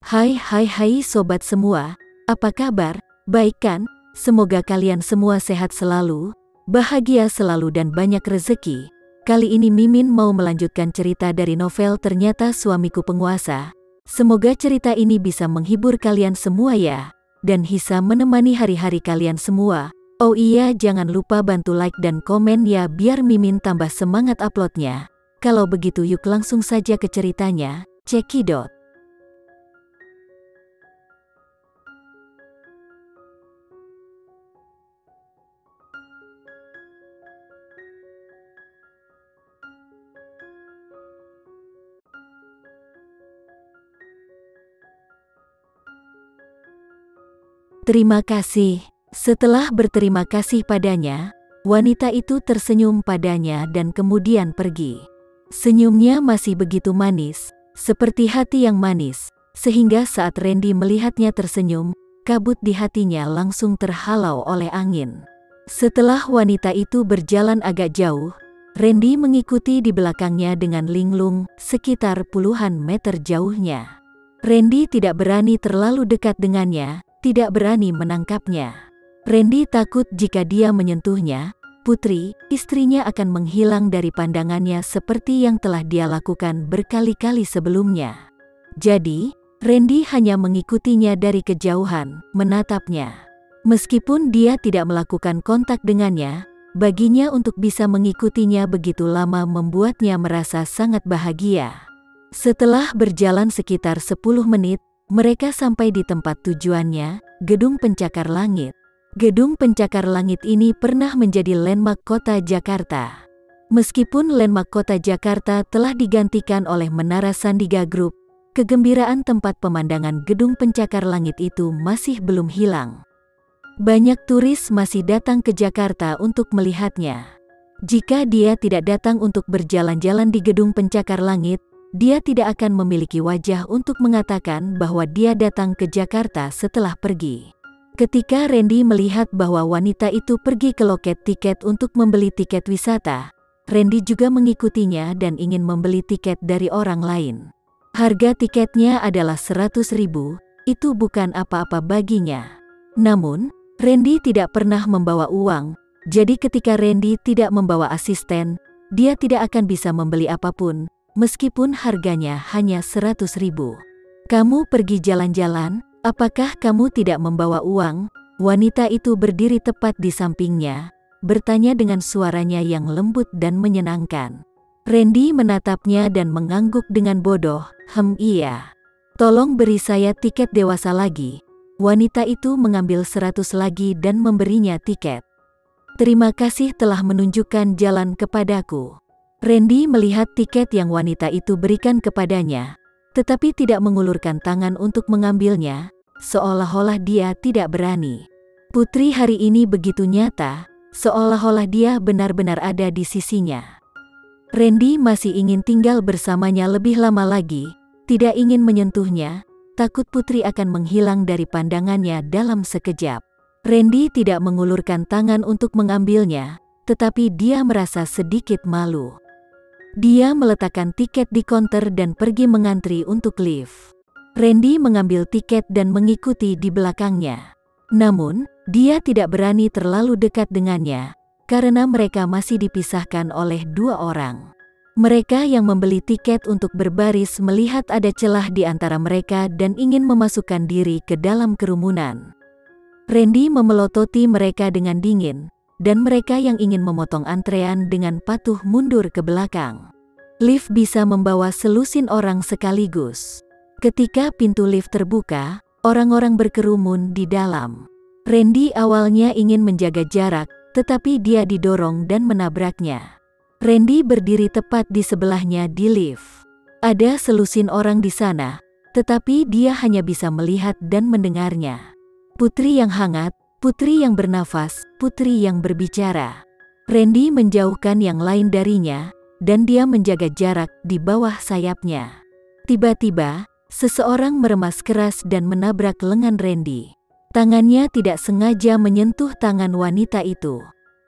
Hai sobat semua, apa kabar? Baik kan? Semoga kalian semua sehat selalu, bahagia selalu dan banyak rezeki. Kali ini Mimin mau melanjutkan cerita dari novel Ternyata Suamiku Penguasa. Semoga cerita ini bisa menghibur kalian semua ya, dan bisa menemani hari-hari kalian semua. Oh iya, jangan lupa bantu like dan komen ya biar Mimin tambah semangat uploadnya. Kalau begitu yuk langsung saja ke ceritanya, cekidot. Terima kasih. Setelah berterima kasih padanya, wanita itu tersenyum padanya dan kemudian pergi. Senyumnya masih begitu manis, seperti hati yang manis, sehingga saat Randy melihatnya tersenyum, kabut di hatinya langsung terhalau oleh angin. Setelah wanita itu berjalan agak jauh, Randy mengikuti di belakangnya dengan linglung sekitar puluhan meter jauhnya. Randy tidak berani terlalu dekat dengannya, tidak berani menangkapnya. Randy takut jika dia menyentuhnya, Putri, istrinya akan menghilang dari pandangannya seperti yang telah dia lakukan berkali-kali sebelumnya. Jadi, Randy hanya mengikutinya dari kejauhan, menatapnya. Meskipun dia tidak melakukan kontak dengannya, baginya untuk bisa mengikutinya begitu lama membuatnya merasa sangat bahagia. Setelah berjalan sekitar 10 menit, mereka sampai di tempat tujuannya, Gedung Pencakar Langit. Gedung Pencakar Langit ini pernah menjadi landmark kota Jakarta. Meskipun landmark kota Jakarta telah digantikan oleh Menara Sandiga Group, kegembiraan tempat pemandangan Gedung Pencakar Langit itu masih belum hilang. Banyak turis masih datang ke Jakarta untuk melihatnya. Jika dia tidak datang untuk berjalan-jalan di Gedung Pencakar Langit, dia tidak akan memiliki wajah untuk mengatakan bahwa dia datang ke Jakarta setelah pergi. Ketika Randy melihat bahwa wanita itu pergi ke loket tiket untuk membeli tiket wisata, Randy juga mengikutinya dan ingin membeli tiket dari orang lain. Harga tiketnya adalah 100.000, itu bukan apa-apa baginya. Namun, Randy tidak pernah membawa uang, jadi ketika Randy tidak membawa asisten, dia tidak akan bisa membeli apapun. Meskipun harganya hanya 100.000. Kamu pergi jalan-jalan, apakah kamu tidak membawa uang? Wanita itu berdiri tepat di sampingnya, bertanya dengan suaranya yang lembut dan menyenangkan. Randy menatapnya dan mengangguk dengan bodoh, iya. Tolong beri saya tiket dewasa lagi. Wanita itu mengambil 100 lagi dan memberinya tiket. Terima kasih telah menunjukkan jalan kepadaku. Randy melihat tiket yang wanita itu berikan kepadanya, tetapi tidak mengulurkan tangan untuk mengambilnya, seolah-olah dia tidak berani. Putri hari ini begitu nyata, seolah-olah dia benar-benar ada di sisinya. Randy masih ingin tinggal bersamanya lebih lama lagi, tidak ingin menyentuhnya, takut Putri akan menghilang dari pandangannya dalam sekejap. Randy tidak mengulurkan tangan untuk mengambilnya, tetapi dia merasa sedikit malu. Dia meletakkan tiket di konter dan pergi mengantri untuk lift. Randy mengambil tiket dan mengikuti di belakangnya. Namun, dia tidak berani terlalu dekat dengannya, karena mereka masih dipisahkan oleh dua orang. Mereka yang membeli tiket untuk berbaris melihat ada celah di antara mereka dan ingin memasukkan diri ke dalam kerumunan. Randy memelototi mereka dengan dingin, dan mereka yang ingin memotong antrean dengan patuh mundur ke belakang. Lift bisa membawa selusin orang sekaligus. Ketika pintu lift terbuka, orang-orang berkerumun di dalam. Randy awalnya ingin menjaga jarak, tetapi dia didorong dan menabraknya. Randy berdiri tepat di sebelahnya di lift. Ada selusin orang di sana, tetapi dia hanya bisa melihat dan mendengarnya. Putri yang hangat, putri yang bernafas, putri yang berbicara. Randy menjauhkan yang lain darinya, dan dia menjaga jarak di bawah sayapnya. Tiba-tiba, seseorang meremas keras dan menabrak lengan Randy. Tangannya tidak sengaja menyentuh tangan wanita itu.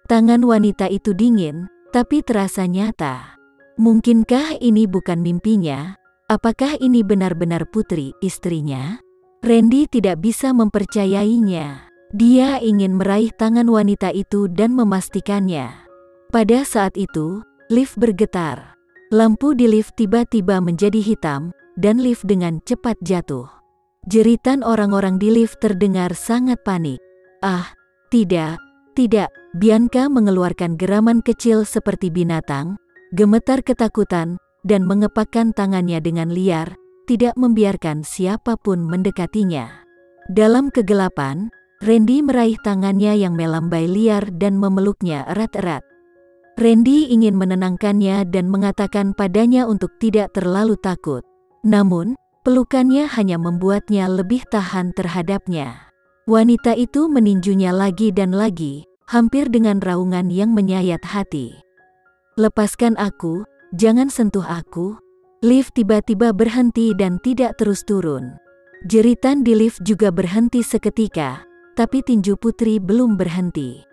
Tangan wanita itu dingin, tapi terasa nyata. Mungkinkah ini bukan mimpinya? Apakah ini benar-benar Putri, istrinya? Randy tidak bisa mempercayainya. Dia ingin meraih tangan wanita itu dan memastikannya. Pada saat itu, lift bergetar. Lampu di lift tiba-tiba menjadi hitam, dan lift dengan cepat jatuh. Jeritan orang-orang di lift terdengar sangat panik. Ah, tidak, tidak. Bianca mengeluarkan geraman kecil seperti binatang, gemetar ketakutan, dan mengepakkan tangannya dengan liar, tidak membiarkan siapapun mendekatinya. Dalam kegelapan, Randy meraih tangannya yang melambai liar dan memeluknya erat-erat. Randy ingin menenangkannya dan mengatakan padanya untuk tidak terlalu takut. Namun, pelukannya hanya membuatnya lebih tahan terhadapnya. Wanita itu meninjunya lagi dan lagi, hampir dengan raungan yang menyayat hati. "Lepaskan aku, jangan sentuh aku." Lift tiba-tiba berhenti dan tidak terus turun. Jeritan di lift juga berhenti seketika, tapi tinju Putri belum berhenti.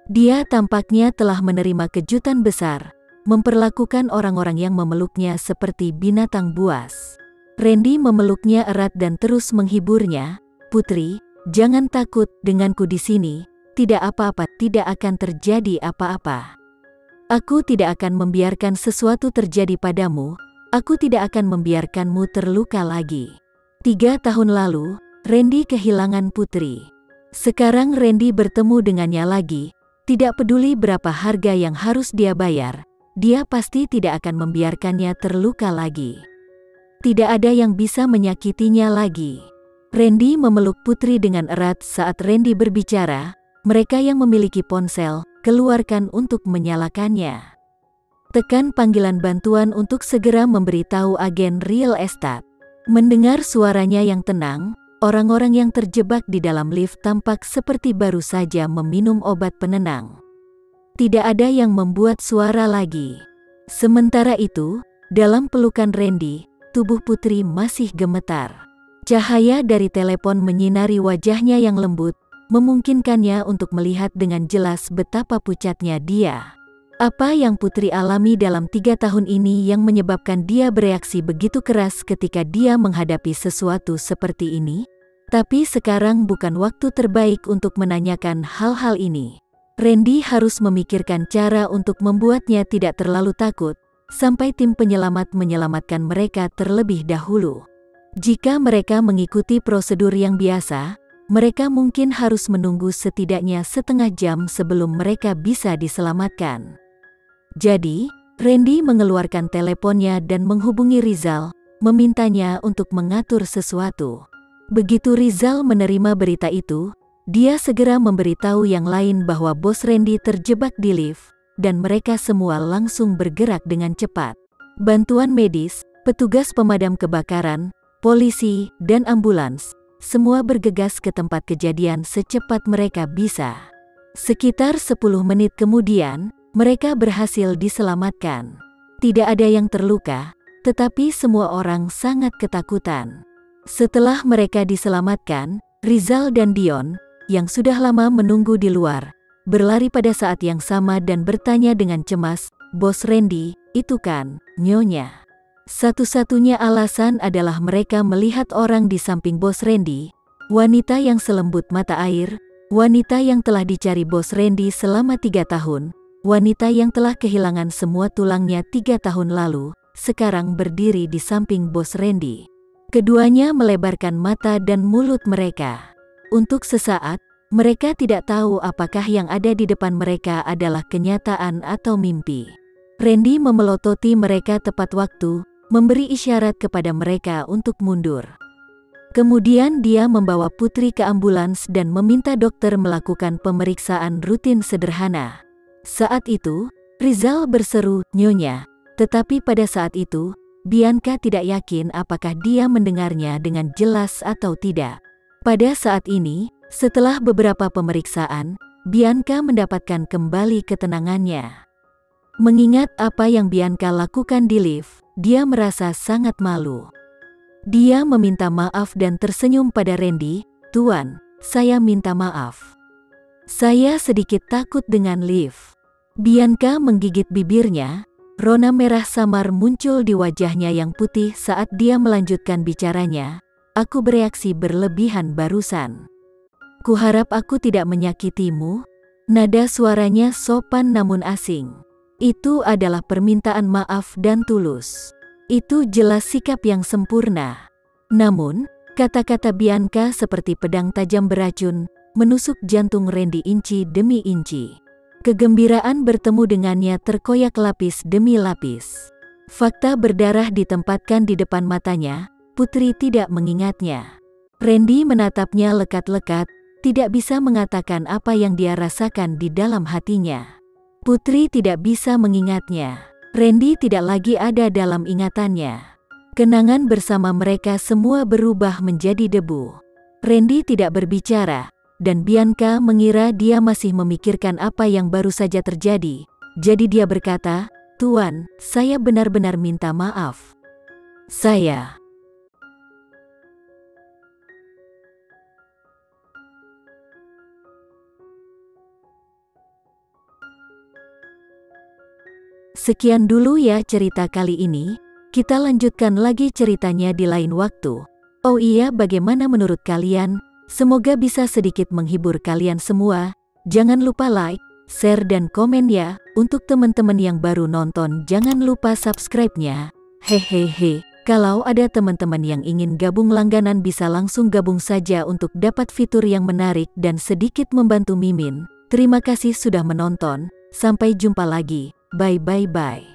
Dia tampaknya telah menerima kejutan besar, memperlakukan orang-orang yang memeluknya seperti binatang buas. Randy memeluknya erat dan terus menghiburnya. "Putri, jangan takut denganku di sini. Tidak apa-apa, tidak akan terjadi apa-apa. Aku tidak akan membiarkan sesuatu terjadi padamu. Aku tidak akan membiarkanmu terluka lagi." 3 tahun lalu, Randy kehilangan Putri. Sekarang Randy bertemu dengannya lagi. Tidak peduli berapa harga yang harus dia bayar, dia pasti tidak akan membiarkannya terluka lagi. Tidak ada yang bisa menyakitinya lagi. Randy memeluk Putri dengan erat saat Randy berbicara. Mereka yang memiliki ponsel, keluarkan untuk menyalakannya. Tekan panggilan bantuan untuk segera memberitahu agen real estate. Mendengar suaranya yang tenang, orang-orang yang terjebak di dalam lift tampak seperti baru saja meminum obat penenang. Tidak ada yang membuat suara lagi. Sementara itu, dalam pelukan Randy, tubuh Putri masih gemetar. Cahaya dari telepon menyinari wajahnya yang lembut, memungkinkannya untuk melihat dengan jelas betapa pucatnya dia. Apa yang Putri alami dalam 3 tahun ini yang menyebabkan dia bereaksi begitu keras ketika dia menghadapi sesuatu seperti ini? Tapi sekarang bukan waktu terbaik untuk menanyakan hal-hal ini. Randy harus memikirkan cara untuk membuatnya tidak terlalu takut, sampai tim penyelamat menyelamatkan mereka terlebih dahulu. Jika mereka mengikuti prosedur yang biasa, mereka mungkin harus menunggu setidaknya setengah jam sebelum mereka bisa diselamatkan. Jadi, Randy mengeluarkan teleponnya dan menghubungi Rizal, memintanya untuk mengatur sesuatu. Begitu Rizal menerima berita itu, dia segera memberitahu yang lain bahwa bos Randy terjebak di lift, dan mereka semua langsung bergerak dengan cepat. Bantuan medis, petugas pemadam kebakaran, polisi, dan ambulans, semua bergegas ke tempat kejadian secepat mereka bisa. Sekitar 10 menit kemudian, mereka berhasil diselamatkan. Tidak ada yang terluka, tetapi semua orang sangat ketakutan. Setelah mereka diselamatkan, Rizal dan Dion, yang sudah lama menunggu di luar, berlari pada saat yang sama dan bertanya dengan cemas, "Bos Randy, itu kan, Nyonya?" Satu-satunya alasan adalah mereka melihat orang di samping bos Randy, wanita yang selembut mata air, wanita yang telah dicari bos Randy selama 3 tahun, wanita yang telah kehilangan semua tulangnya 3 tahun lalu, sekarang berdiri di samping bos Randy. Keduanya melebarkan mata dan mulut mereka. Untuk sesaat, mereka tidak tahu apakah yang ada di depan mereka adalah kenyataan atau mimpi. Randy memelototi mereka tepat waktu, memberi isyarat kepada mereka untuk mundur. Kemudian dia membawa Putri ke ambulans dan meminta dokter melakukan pemeriksaan rutin sederhana. Saat itu, Rizal berseru, "Nyonya," tetapi pada saat itu, Bianca tidak yakin apakah dia mendengarnya dengan jelas atau tidak. Pada saat ini, setelah beberapa pemeriksaan, Bianca mendapatkan kembali ketenangannya. Mengingat apa yang Bianca lakukan di lift, dia merasa sangat malu. Dia meminta maaf dan tersenyum pada Randy, "Tuan, saya minta maaf. Saya sedikit takut dengan lift." Bianca menggigit bibirnya, Rona merah samar muncul di wajahnya yang putih saat dia melanjutkan bicaranya. Aku bereaksi berlebihan barusan. Kuharap aku tidak menyakitimu. Nada suaranya sopan namun asing. Itu adalah permintaan maaf dan tulus. Itu jelas sikap yang sempurna. Namun, kata-kata Bianca seperti pedang tajam beracun, menusuk jantung Randy inci demi inci. Kegembiraan bertemu dengannya terkoyak lapis demi lapis. Fakta berdarah ditempatkan di depan matanya, Putri tidak mengingatnya. Randy menatapnya lekat-lekat, tidak bisa mengatakan apa yang dia rasakan di dalam hatinya. Putri tidak bisa mengingatnya. Randy tidak lagi ada dalam ingatannya. Kenangan bersama mereka semua berubah menjadi debu. Randy tidak berbicara, dan Bianca mengira dia masih memikirkan apa yang baru saja terjadi. Jadi dia berkata, "Tuan, saya benar-benar minta maaf. Saya..." Sekian dulu ya cerita kali ini, kita lanjutkan lagi ceritanya di lain waktu. Oh iya, bagaimana menurut kalian? Semoga bisa sedikit menghibur kalian semua. Jangan lupa like, share dan komen ya. Untuk teman-teman yang baru nonton jangan lupa subscribe-nya. Hehehe, kalau ada teman-teman yang ingin gabung langganan bisa langsung gabung saja untuk dapat fitur yang menarik dan sedikit membantu Mimin. Terima kasih sudah menonton, sampai jumpa lagi. Bye bye bye.